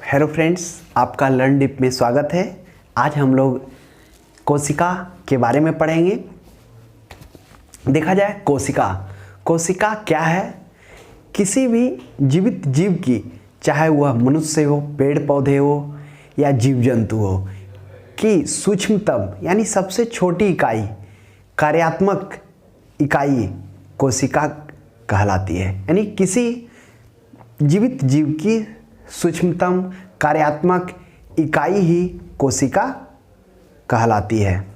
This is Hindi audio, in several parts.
हेलो फ्रेंड्स, आपका लर्न डिप में स्वागत है। आज हम लोग कोशिका के बारे में पढ़ेंगे। देखा जाए कोशिका क्या है? किसी भी जीवित जीव की, चाहे वह मनुष्य हो, पेड़ पौधे हो या जीव जंतु हो, की सूक्ष्मतम यानी सबसे छोटी इकाई, कार्यात्मक इकाई कोशिका कहलाती है। यानी किसी जीवित जीव की सूक्ष्मतम कार्यात्मक इकाई ही कोशिका कहलाती है।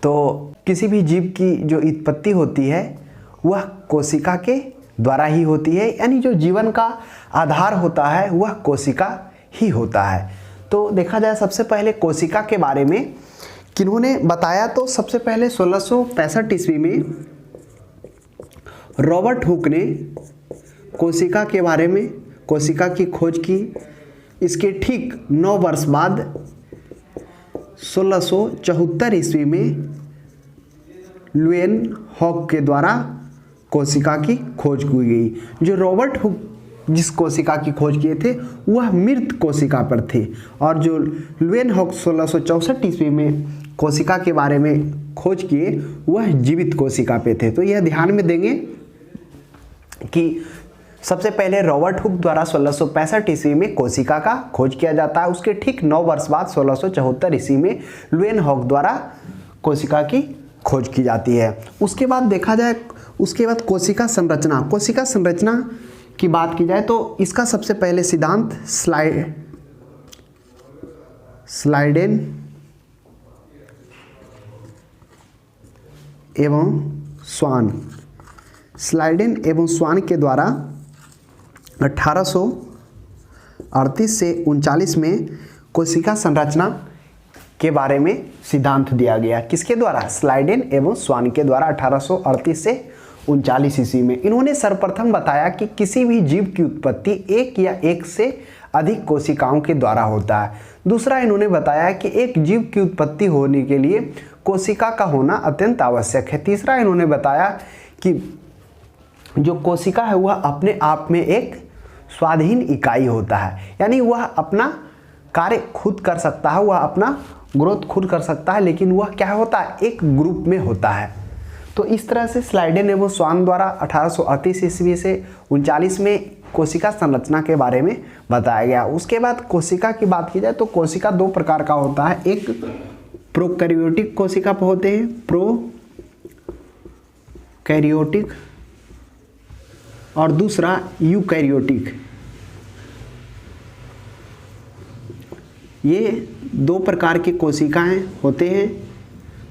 तो किसी भी जीव की जो उत्पत्ति होती है वह कोशिका के द्वारा ही होती है, यानी जो जीवन का आधार होता है वह कोशिका ही होता है। तो देखा जाए सबसे पहले कोशिका के बारे में किन्होंने बताया, तो सबसे पहले 1665 ईस्वी में रॉबर्ट हुक ने कोशिका के बारे में, कोशिका की खोज की। इसके ठीक 9 वर्ष बाद 1674 ईस्वी में ल्यूएनहॉक के द्वारा कोशिका की खोज की गई। जो रॉबर्ट हुक जिस कोशिका की खोज किए थे वह मृत कोशिका पर थे, और जो ल्यूएनहॉक 1664 ईस्वी में कोशिका के बारे में खोज किए वह जीवित कोशिका पे थे। तो यह ध्यान में देंगे कि सबसे पहले रॉबर्ट हुक द्वारा 1665 ईस्वी में कोशिका का खोज किया जाता है। उसके ठीक 9 वर्ष बाद 1674 ईस्वी में ल्यूएनहॉक द्वारा कोशिका की खोज की जाती है। उसके बाद देखा जाए, उसके बाद कोशिका संरचना की बात की जाए तो इसका सबसे पहले सिद्धांत स्लाइडेन एवं स्वान के द्वारा 1838 से 39 में कोशिका संरचना के बारे में सिद्धांत दिया गया। किसके द्वारा? स्लाइडेन एवं स्वान के द्वारा 1838 से 39 ईस्वी में। इन्होंने सर्वप्रथम बताया कि किसी भी जीव की उत्पत्ति एक या एक से अधिक कोशिकाओं के द्वारा होता है। दूसरा, इन्होंने बताया कि एक जीव की उत्पत्ति होने के लिए कोशिका का होना अत्यंत आवश्यक है। तीसरा, इन्होंने बताया कि जो कोशिका है वह अपने आप में एक स्वाधीन इकाई होता है, यानी वह अपना कार्य खुद कर सकता है, वह अपना ग्रोथ खुद कर सकता है, लेकिन वह क्या होता है? एक ग्रुप में होता है। तो इस तरह से स्लाइडेन एवं स्वान द्वारा 1838 ईस्वी से 39 में कोशिका संरचना के बारे में बताया गया। उसके बाद कोशिका की बात की जाए तो कोशिका 2 प्रकार का होता है। एक प्रोकैरियोटिक कोशिका होते हैं, प्रोकैरियोटिक, और दूसरा यूकैरियोटिक। ये 2 प्रकार की कोशिकाएं होते हैं।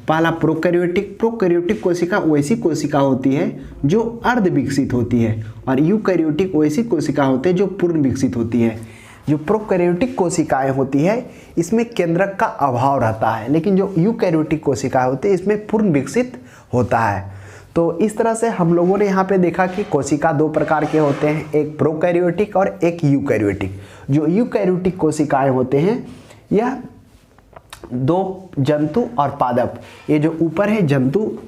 पहला प्रोकैरियोटिक कोशिका वैसी कोशिका होती है जो अर्ध विकसित होती है, और यूकैरियोटिक वैसी कोशिका होती है जो पूर्ण विकसित होती है। जो प्रोकैरियोटिक कोशिकाएं होती है इसमें केंद्रक का अभाव रहता है, लेकिन जो यूकैरियोटिक कोशिकाएं होती है इसमें पूर्ण विकसित होता है। तो इस तरह से हम लोगों ने यहाँ पे देखा कि कोशिका 2 प्रकार के होते हैं, एक प्रोकैरियोटिक और एक यूकैरियोटिक। जो यूकैरियोटिक कोशिकाएं होते हैं यह 2 जंतु और पादप, ये जो ऊपर है जंतु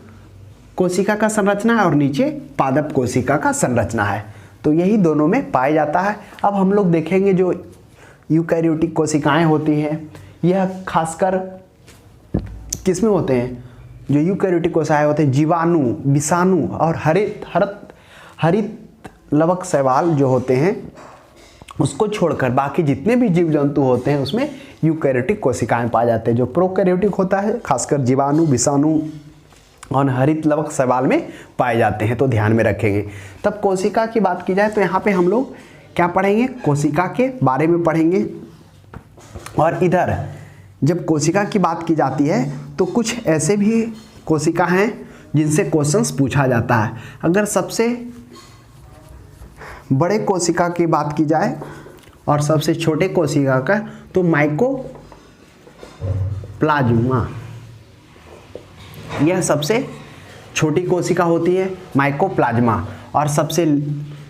कोशिका का संरचना है और नीचे पादप कोशिका का संरचना है, तो यही दोनों में पाया जाता है। अब हम लोग देखेंगे जो यूकैरियोटिक कोशिकाएं होती हैं यह खासकर किसमें होते हैं? जो यूकैरियोटिक कोशिकाएं होते हैं जीवाणु, विषाणु और हरित लवक शैवाल जो होते हैं उसको छोड़कर बाकी जितने भी जीव जंतु होते हैं उसमें यूकैरियोटिक कोशिकाएं पाए जाते हैं। जो प्रोकैरियोटिक होता है खासकर जीवाणु, विषाणु और हरित लवक शैवाल में पाए जाते हैं, तो ध्यान में रखेंगे। तब कोशिका की बात की जाए तो यहाँ पे हम लोग क्या पढ़ेंगे? कोशिका के बारे में पढ़ेंगे। और इधर जब कोशिका की बात की जाती है तो कुछ ऐसे भी कोशिका हैं जिनसे क्वेश्चंस पूछा जाता है। अगर सबसे बड़े कोशिका की बात की जाए और सबसे छोटे कोशिका का, तो माइकोप्लाज्मा, यह सबसे छोटी कोशिका होती है माइकोप्लाज्मा, और सबसे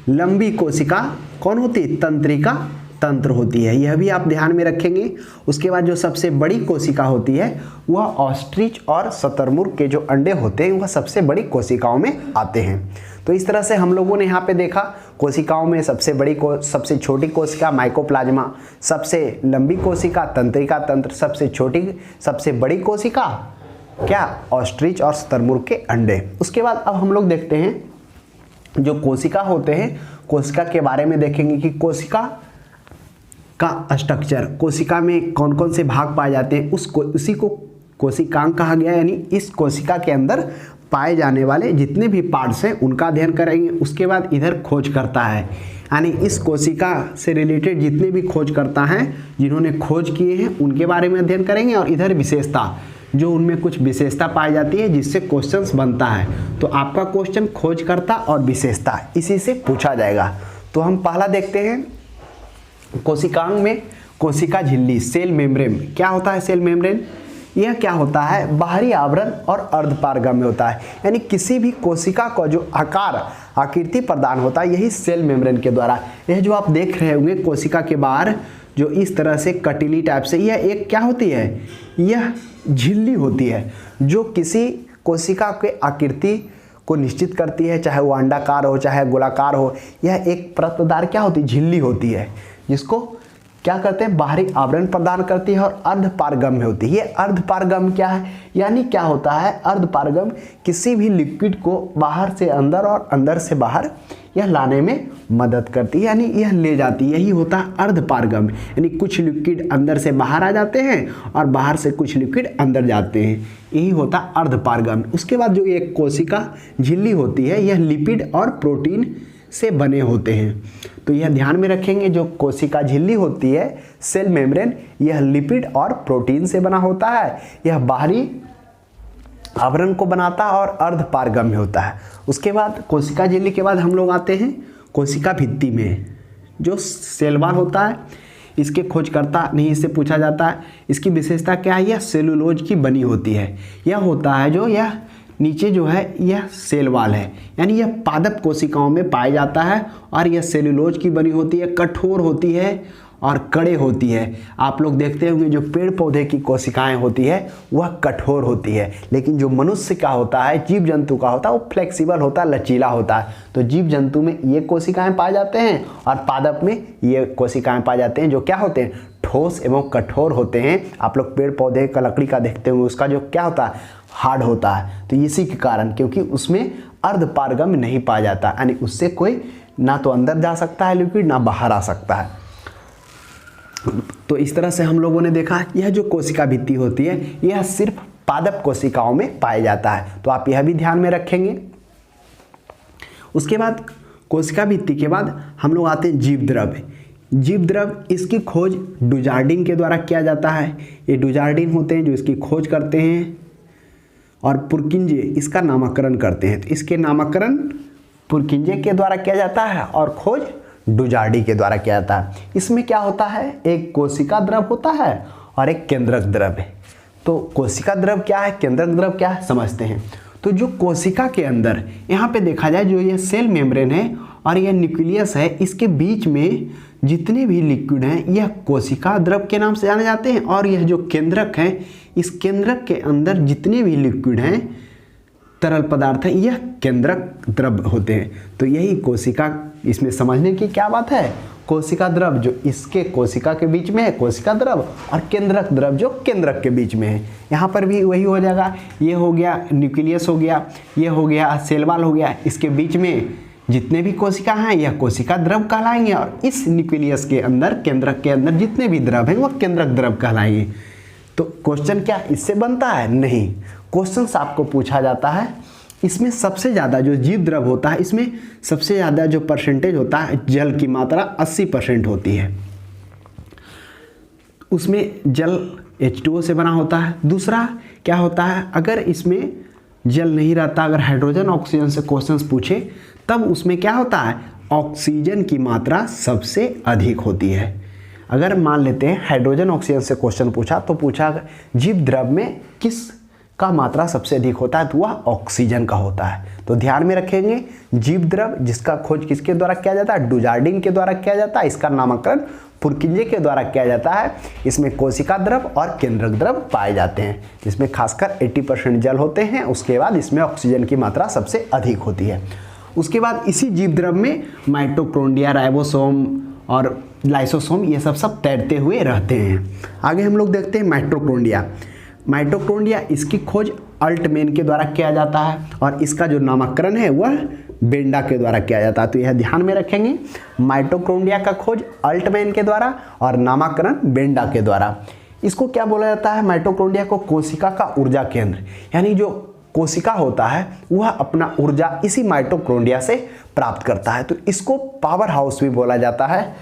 लंबी कोशिका कौन होती है? तंत्रिका तंत्र होती है, यह भी आप ध्यान में रखेंगे। उसके बाद जो सबसे बड़ी कोशिका होती है वह ऑस्ट्रिच और शतुरमुर्ग के जो अंडे होते हैं वह सबसे बड़ी कोशिकाओं में आते हैं। तो इस तरह से हम लोगों ने यहाँ पे देखा कोशिकाओं में सबसे छोटी कोशिका माइकोप्लाज्मा, सबसे लंबी कोशिका तंत्रिका तंत्र, सबसे बड़ी कोशिका क्या ऑस्ट्रिच और शुतुरमुर्ग के अंडे। उसके बाद अब हम लोग देखते हैं जो कोशिका होते हैं, कोशिका के बारे में देखेंगे कि कोशिका का स्ट्रक्चर, कोशिका में कौन कौन से भाग पाए जाते हैं, उसी को कोशिकांग कहा गया। यानी इस कोशिका के अंदर पाए जाने वाले जितने भी पार्ट्स हैं उनका अध्ययन करेंगे। उसके बाद इधर खोज करता है, यानी इस कोशिका से रिलेटेड जितने भी खोजकर्ता हैं जिन्होंने खोज किए हैं उनके बारे में अध्ययन करेंगे। और इधर विशेषता, जो उनमें कुछ विशेषता पाई जाती है जिससे क्वेश्चंस बनता है। तो आपका क्वेश्चन खोजकर्ता और विशेषता इसी से पूछा जाएगा। तो हम पहला देखते हैं कोशिकांग में कोशिका झिल्ली, सेल मेम्ब्रेन। क्या होता है सेल मेम्ब्रेन? यह क्या होता है? बाहरी आवरण और अर्धपारगम्य होता है। यानी किसी भी कोशिका को जो आकृति प्रदान होता है यही सेल मेम्ब्रेन के द्वारा। यह जो आप देख रहे होंगे कोशिका के बाहर जो इस तरह से कटीली टाइप से, यह एक क्या होती है? यह झिल्ली होती है जो किसी कोशिका के आकृति को निश्चित करती है, चाहे वो अंडाकार हो चाहे गोलाकार हो। यह एक परतदार क्या होती है? झिल्ली होती है, जिसको क्या करते हैं? बाहरी आवरण प्रदान करती है और अर्धपारगम्य होती है। ये अर्धपारगम्य क्या है? यानी क्या होता है अर्धपारगम्य? किसी भी लिक्विड को बाहर से अंदर और अंदर से बाहर यह लाने में मदद करती है, यानी यह ले जाती है। यही होता है अर्धपारगम्य। यानी कुछ लिक्विड अंदर से बाहर आ जाते हैं और बाहर से कुछ लिक्विड अंदर जाते हैं, यही होता है अर्धपारगम्य। उसके बाद जो एक कोशिका झिल्ली होती है यह लिपिड और प्रोटीन से बने होते हैं। तो यह ध्यान में रखेंगे, जो कोशिका झिल्ली होती है सेल मेम्ब्रेन, यह लिपिड और प्रोटीन से बना होता है। यह बाहरी आवरण को बनाता है और अर्धपारगम्य होता है। उसके बाद कोशिका झिल्ली के बाद हम लोग आते हैं कोशिका भित्ति में, जो सेल वॉल होता है। इसके खोजकर्ता नहीं, इससे पूछा जाता है इसकी विशेषता क्या है? यह सेलुलोज की बनी होती है। यह होता है जो यह नीचे जो है यह सेल वॉल है, यानी यह पादप कोशिकाओं में पाया जाता है और यह सेलुलोज की बनी होती है, कठोर होती है और कड़े होती है। आप लोग देखते होंगे जो पेड़ पौधे की कोशिकाएं होती है वह कठोर होती है, लेकिन जो मनुष्य का होता है, जीव जंतु का होता है, वो फ्लेक्सिबल होता है, लचीला होता है। तो जीव जंतु में ये कोशिकाएं पाए जाते हैं और पादप में ये कोशिकाएं पाए जाते हैं जो क्या होते हैं? ठोस एवं कठोर होते हैं। आप लोग पेड़ पौधे का लकड़ी का देखते होंगे, उसका जो क्या होता है? हार्ड होता है। तो इसी के कारण, क्योंकि उसमें अर्धपारगम्य नहीं पाया जाता, यानी उससे कोई ना तो अंदर जा सकता है लिक्विड, ना बाहर आ सकता है। तो इस तरह से हम लोगों ने देखा यह जो कोशिका भित्ति होती है यह सिर्फ पादप कोशिकाओं में पाया जाता है। तो आप यह भी ध्यान में रखेंगे। उसके बाद कोशिका भित्ति के बाद हम लोग आते हैं जीव द्रव। जीव द्रव, इसकी खोज डुजार्डिन के द्वारा किया जाता है। ये डुजार्डिन होते हैं जो इसकी खोज करते हैं और पुरकिंजे इसका नामकरण करते हैं। तो इसके नामकरण पुरकिंजे के द्वारा किया जाता है और खोज डुजार्डी के द्वारा किया जाता है। इसमें क्या होता है? एक कोशिका द्रव होता है और एक केंद्रक द्रव है। तो कोशिका द्रव क्या है, केंद्रक द्रव क्या है, समझते हैं। तो जो कोशिका के अंदर यहाँ पे देखा जाए, जो ये सेल मेम्ब्रेन है और यह न्यूक्लियस है, इसके बीच में जितने भी लिक्विड हैं यह कोशिका द्रव के नाम से जाने जाते हैं। और यह जो केंद्रक है, इस केंद्रक के अंदर जितने भी लिक्विड हैं, तरल पदार्थ हैं, यह केंद्रक द्रव होते हैं। तो यही कोशिका, इसमें समझने की क्या बात है? कोशिका द्रव जो इसके कोशिका के बीच में है कोशिका द्रव, और केंद्रक द्रव जो केंद्रक के बीच में है। यहाँ पर भी वही हो जाएगा। ये हो गया न्यूक्लियस, हो गया ये, हो गया सेल वॉल, हो गया। इसके बीच में जितने भी कोशिका हैं यह कोशिका द्रव कहलाएंगे और इस न्यूक्लियस के अंदर, केंद्रक के अंदर जितने भी द्रव हैं वह केंद्रक द्रव कहलाएंगे। तो क्वेश्चन क्या इससे बनता है? नहीं। क्वेश्चन आपको पूछा जाता है इसमें सबसे ज़्यादा जो जीव द्रव होता है, इसमें सबसे ज़्यादा जो परसेंटेज होता है, जल की मात्रा 80% होती है। उसमें जल H2O से बना होता है। दूसरा क्या होता है, अगर इसमें जल नहीं रहता, अगर हाइड्रोजन ऑक्सीजन से क्वेश्चंस पूछे तब उसमें क्या होता है? ऑक्सीजन की मात्रा सबसे अधिक होती है। अगर मान लेते हैं हाइड्रोजन ऑक्सीजन से क्वेश्चन पूछा, तो पूछा जीव द्रव में किस का मात्रा सबसे अधिक होता है, तो वह ऑक्सीजन का होता है। तो ध्यान में रखेंगे, जीव द्रव जिसका खोज किसके द्वारा किया जाता है? डुजार्डिन के द्वारा किया जाता है। इसका नामकरण पुरकिंजे के द्वारा किया जाता है। इसमें कोशिका द्रव और केंद्रक द्रव पाए जाते हैं, जिसमें खासकर 80% जल होते हैं। उसके बाद इसमें ऑक्सीजन की मात्रा सबसे अधिक होती है। उसके बाद इसी जीव द्रव में माइटोकॉन्ड्रिया, राइबोसोम और लाइसोसोम ये सब तैरते हुए रहते हैं। आगे हम लोग देखते हैं माइटोकॉन्ड्रिया। माइटोकॉन्ड्रिया इसकी खोज अल्टमैन के द्वारा किया जाता है और इसका जो नामकरण है वह बेंडा के द्वारा किया जाता है। तो यह ध्यान में रखेंगे, माइटोकॉन्ड्रिया का खोज अल्टमैन के द्वारा और नामकरण बेंडा के द्वारा। इसको क्या बोला जाता है? माइटोकॉन्ड्रिया को कोशिका का ऊर्जा केंद्र, यानी जो कोशिका होता है वह अपना ऊर्जा इसी माइटोकॉन्ड्रिया से प्राप्त करता है। तो इसको पावर हाउस भी बोला जाता है,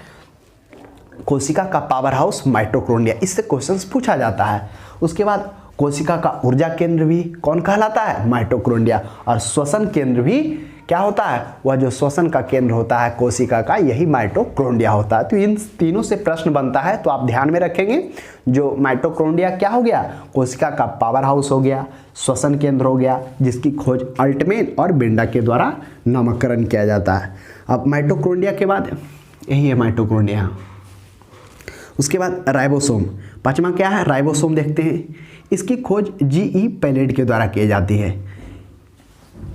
कोशिका का पावर हाउस माइटोकॉन्ड्रिया। इससे क्वेश्चंस पूछा जाता है। उसके बाद कोशिका का ऊर्जा केंद्र भी कौन कहलाता है? माइटोकॉन्ड्रिया। और श्वसन केंद्र भी क्या होता है? वह जो श्वसन का केंद्र होता है कोशिका का, यही माइटोकॉन्ड्रिया होता है। तो इन तीनों से प्रश्न बनता है, तो आप ध्यान में रखेंगे। जो माइटोकॉन्ड्रिया क्या हो गया? कोशिका का पावर हाउस हो गया, श्वसन केंद्र हो गया, जिसकी खोज अल्टमैन और बेंडा के द्वारा नामकरण किया जाता है। अब माइटोकॉन्ड्रिया के बाद यही है माइटोकॉन्ड्रिया। उसके बाद राइबोसोम, पांचवा क्या है? राइबोसोम देखते हैं। इसकी खोज जी.ई. पैलेट के द्वारा की जाती है।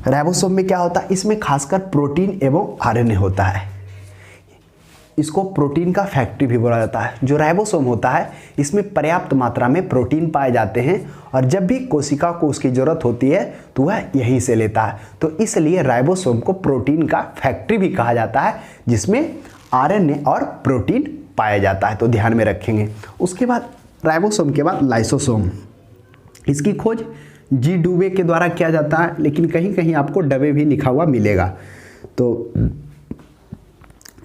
राइबोसोम में क्या होता है? इसमें खासकर प्रोटीन एवं आरएनए होता है। इसको प्रोटीन का फैक्ट्री भी बोला जाता है। जो राइबोसोम होता है इसमें पर्याप्त मात्रा में प्रोटीन पाए जाते हैं और जब भी कोशिका को उसकी ज़रूरत होती है तो वह यहीं से लेता है। तो इसलिए राइबोसोम को प्रोटीन का फैक्ट्री भी कहा जाता है, जिसमें आरएनए और प्रोटीन पाया जाता है। तो ध्यान में रखेंगे। उसके बाद राइबोसोम के बाद लाइसोसोम। इसकी खोज जी डुवे के द्वारा किया जाता है, लेकिन कहीं कहीं आपको डबे भी लिखा हुआ मिलेगा। तो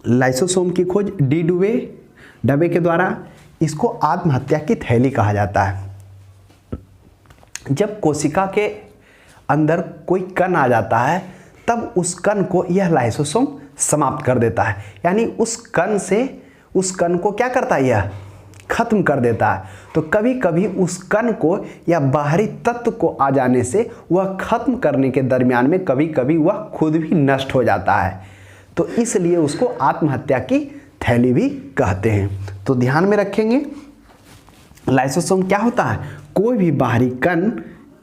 लाइसोसोम की खोज डी डबे के द्वारा। इसको आत्महत्या की थैली कहा जाता है। जब कोशिका के अंदर कोई कण आ जाता है तब उस कण को यह लाइसोसोम समाप्त कर देता है, यानी उस कण को क्या करता है? यह खत्म कर देता है। तो कभी कभी उस कण को या बाहरी तत्व को आ जाने से वह खत्म करने के दरमियान में कभी कभी वह खुद भी नष्ट हो जाता है। तो इसलिए उसको आत्महत्या की थैली भी कहते हैं। तो ध्यान में रखेंगे, लाइसोसोम क्या होता है? कोई भी बाहरी कण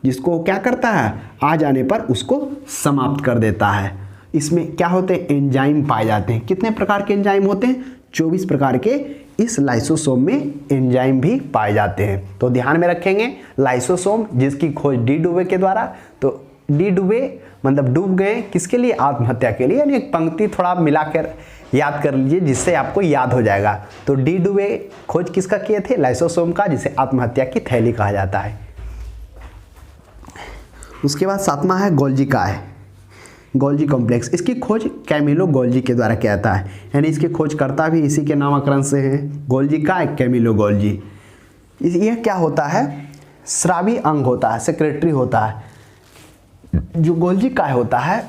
जिसको क्या करता है? आ जाने पर उसको समाप्त कर देता है। इसमें क्या होते हैं? एंजाइम पाए जाते हैं। कितने प्रकार के एंजाइम होते हैं? 24 प्रकार के इस लाइसोसोम में एंजाइम भी पाए जाते हैं। तो ध्यान में रखेंगे, लाइसोसोम जिसकी खोज डी डुवे के द्वारा। तो डी डुवे मतलब डूब गए किसके लिए? आत्महत्या के लिए। यानी एक पंक्ति थोड़ा मिलाकर याद कर लीजिए जिससे आपको याद हो जाएगा। तो डी डुवे खोज किसका किए थे? लाइसोसोम का, जिसे आत्महत्या की थैली कहा जाता है। उसके बाद सातवां है गोल्जी काय, गोल्जी कॉम्प्लेक्स। इसकी खोज कैमिलो गोल्जी के द्वारा किया जाता है, यानी इसके खोजकर्ता भी इसी के नामकरण से हैं। गोल्जी काय, कैमिलो गोल्जी। यह क्या होता है? स्रावी अंग होता है, सेक्रेटरी होता है। जो गोल्जी काय होता है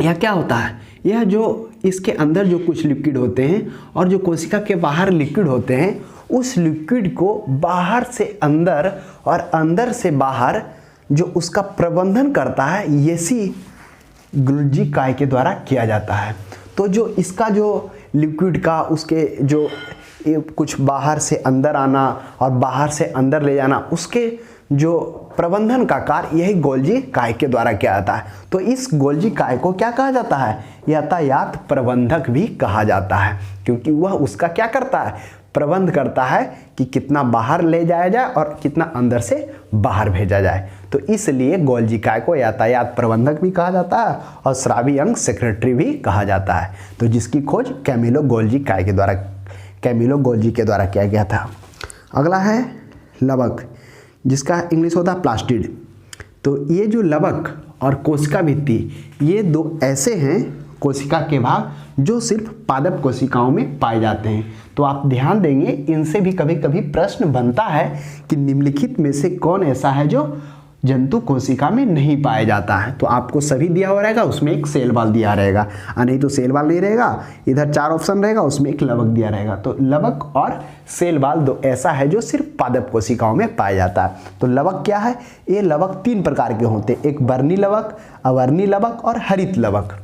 यह क्या होता है? यह जो इसके अंदर जो कुछ लिक्विड होते हैं और जो कोशिका के बाहर लिक्विड होते हैं, उस लिक्विड को बाहर से अंदर और अंदर से बाहर जो उसका प्रबंधन करता है, ये गोल्जी काय के द्वारा किया जाता है। तो जो इसका जो लिक्विड का उसके जो कुछ बाहर से अंदर आना और बाहर से अंदर ले जाना, उसके जो प्रबंधन का कार्य यही गोल्जी काय के द्वारा किया जाता है। तो इस गोल्जी काय को क्या कहा जाता है? यातायात प्रबंधक भी कहा जाता है, क्योंकि वह उसका क्या करता है? प्रबंध करता है कि कितना बाहर ले जाया जाए और कितना अंदर से बाहर भेजा जाए। तो इसलिए गोल्जी काय को यातायात प्रबंधक भी कहा जाता है और स्रावी अंग सेक्रेटरी भी कहा जाता है। तो जिसकी खोज कैमिलो गोल्जी के द्वारा किया गया था। अगला है लवक, जिसका इंग्लिश होता है प्लास्टिड। तो ये जो लवक और कोशिका भित्ति, ये दो ऐसे हैं कोशिका के भाग जो सिर्फ पादप कोशिकाओं में पाए जाते हैं। तो आप ध्यान देंगे, इनसे भी कभी कभी प्रश्न बनता है कि निम्नलिखित में से कौन ऐसा है जो जंतु कोशिका में नहीं पाया जाता है। तो आपको सभी दिया हुआ रहेगा, उसमें एक सेल बाल दिया रहेगा, नहीं तो सेल बाल नहीं रहेगा। इधर 4 ऑप्शन रहेगा, उसमें एक लवक दिया रहेगा। तो लवक और सेल बाल दो ऐसा है जो सिर्फ पादप कोशिकाओं में पाया जाता है। तो लवक क्या है? ये लवक 3 प्रकार के होते हैं, एक वर्णी लवक, अवर्णी लवक और हरित लवक।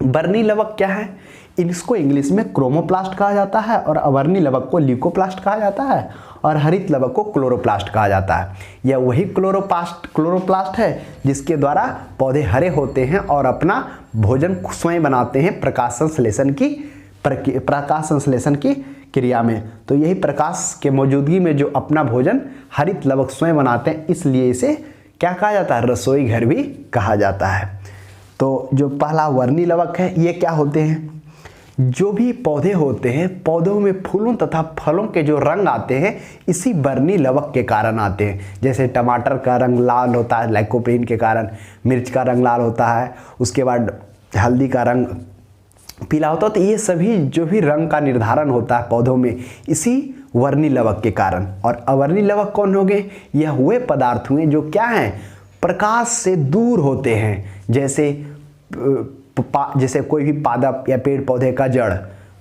वर्णी लवक क्या है? इसको इंग्लिश में क्रोमोप्लास्ट कहा जाता है और अवर्णी लवक को ल्यूकोप्लास्ट कहा जाता है और हरित लवक को क्लोरोप्लास्ट कहा जाता है। यह वही क्लोरोप्लास्ट है जिसके द्वारा पौधे हरे होते हैं और अपना भोजन स्वयं बनाते हैं प्रकाश संश्लेषण की क्रिया में। तो यही प्रकाश के मौजूदगी में जो अपना भोजन हरित लवक स्वयं बनाते हैं, इसलिए इसे क्या कहा जाता है, रसोई घर भी कहा जाता है। तो जो पहला वर्णी लवक है, ये क्या होते हैं, जो भी पौधे होते हैं, पौधों में फूलों तथा फलों के जो रंग आते हैं इसी वर्णी लवक के कारण आते हैं। जैसे टमाटर का रंग लाल होता है लाइकोपीन के कारण, मिर्च का रंग लाल होता है, उसके बाद हल्दी का रंग पीला होता है। तो ये सभी जो भी रंग का निर्धारण होता है पौधों में, इसी वर्णी लवक के कारण। और अवर्णी लवक कौन हो गए, यह हुए पदार्थ हुए जो क्या हैं, प्रकाश से दूर होते हैं। जैसे कोई भी पादप या पेड़ पौधे का जड़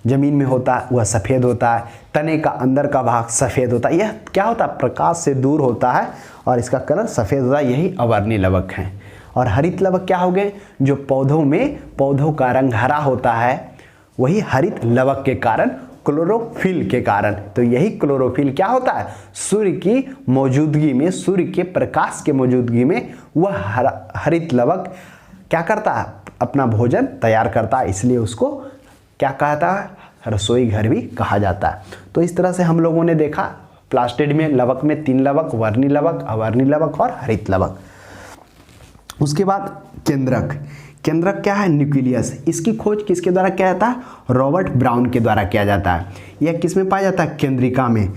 जमीन में होता है वह सफ़ेद होता है, तने का अंदर का भाग सफ़ेद होता है, यह क्या होता है, प्रकाश से दूर होता है और इसका कलर सफ़ेद होता है, यही अवर्णी लवक हैं। और हरित लवक क्या हो गए, जो पौधों का रंग हरा होता है, वही हरित लवक के कारण, क्लोरोफिल के कारण। तो यही क्लोरोफिल क्या होता है, सूर्य की मौजूदगी में, सूर्य के प्रकाश के मौजूदगी में वह हरित लवक क्या करता है, अपना भोजन तैयार करता है, इसलिए उसको क्या कहता है, रसोई घर भी कहा जाता है। तो इस तरह से हम लोगों ने देखा प्लास्टिड में लवक में 3 लवक, वर्णी लवक, अवर्णी लवक और हरित लवक। उसके बाद केंद्रक क्या है, न्यूक्लियस। इसकी खोज किसके द्वारा किया जाता है, रॉबर्ट ब्राउन के द्वारा किया जाता है। यह किस में पाया जाता है, केंद्रिका में।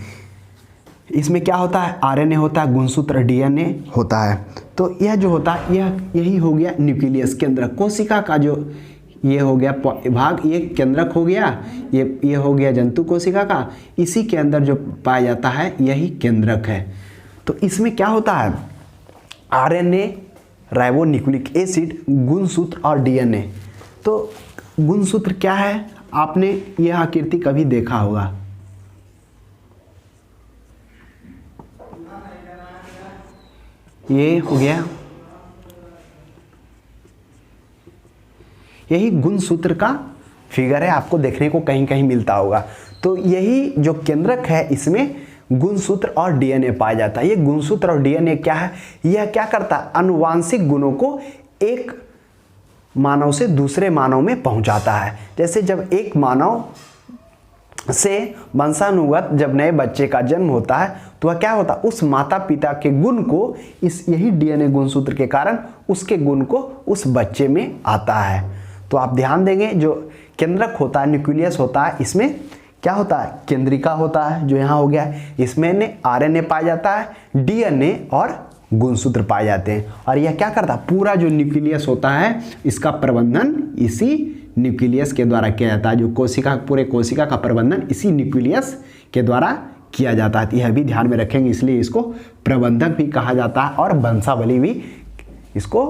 इसमें क्या होता है, आरएनए होता है, गुणसूत्र डीएनए होता है। तो यह जो होता है यही हो गया न्यूक्लियस, केंद्रक। कोशिका का जो ये हो गया भाग, ये केंद्रक हो गया, ये हो गया जंतु कोशिका का, इसी के अंदर जो पाया जाता है यही केंद्रक है। तो इसमें क्या होता है, आरएनए, राइबोन्यूक्लिक एसिड, गुणसूत्र और डीएनए। तो गुणसूत्र क्या है, आपने यह आकृति कभी देखा होगा, ये हो गया, यही गुणसूत्र का फिगर है, आपको देखने को कहीं कहीं मिलता होगा। तो यही जो केंद्रक है, इसमें गुणसूत्र और डीएनए पाया जाता है। ये गुणसूत्र और डीएनए क्या है, यह क्या करता है, आनुवांशिक गुणों को एक मानव से दूसरे मानव में पहुंचाता है। जैसे जब एक मानव से वंशानुगत जब नए बच्चे का जन्म होता है तो वह क्या होता है, उस माता पिता के गुण को यही डीएनए गुणसूत्र के कारण उसके गुण को उस बच्चे में आता है। तो आप ध्यान देंगे, जो केंद्रक होता है, न्यूक्लियस होता है, इसमें क्या होता है, केंद्रिका होता है जो यहाँ हो गया, इसमें आरएनए पाया जाता है, डीएनए और गुणसूत्र पाए जाते हैं। और यह क्या करता है, पूरा जो न्यूक्लियस होता है इसका प्रबंधन इसी न्यूक्लियस के द्वारा किया जाता है। जो पूरे कोशिका का प्रबंधन इसी न्यूक्लियस के द्वारा किया जाता है। यह भी ध्यान में रखेंगे, इसलिए इसको प्रबंधक भी कहा जाता है और वंशावली भी इसको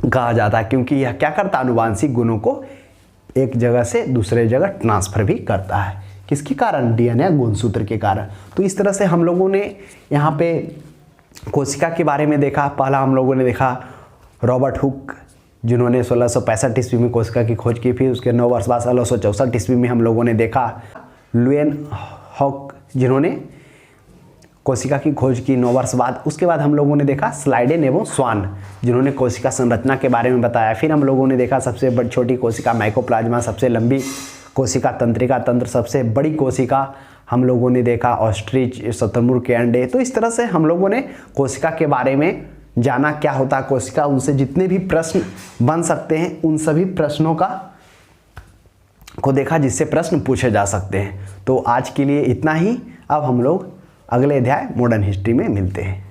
कहा जाता है, क्योंकि यह क्या करता है, आनुवांशिक गुणों को एक जगह से दूसरे जगह ट्रांसफर भी करता है। किसके कारण, डीएनए गुणसूत्र के कारण। तो इस तरह से हम लोगों ने यहाँ पे कोशिका के बारे में देखा। पहला हम लोगों ने देखा रॉबर्ट हुक, जिन्होंने 1665 ईस्वी में कोशिका की खोज की। फिर उसके 9 वर्ष बाद 1664 ईस्वी में हम लोगों ने देखा लुएन हॉक, जिन्होंने कोशिका की खोज की 9 वर्ष बाद। उसके बाद हम लोगों ने देखा स्लाइडेन एवं स्वान, जिन्होंने कोशिका संरचना के बारे में बताया। फिर हम लोगों ने देखा सबसे बड़ी छोटी कोशिका माइकोप्लाज्मा, सबसे लंबी कोशिका तंत्रिका तंत्र, सबसे बड़ी कोशिका हम लोगों ने देखा ऑस्ट्रिच, शुतुरमुर्ग के अंडे। तो इस तरह से हम लोगों ने कोशिका के बारे में जाना, क्या होता है कोशिका, उनसे जितने भी प्रश्न बन सकते हैं उन सभी प्रश्नों को देखा जिससे प्रश्न पूछे जा सकते हैं। तो आज के लिए इतना ही। अब हम लोग अगले अध्याय मॉडर्न हिस्ट्री में मिलते हैं।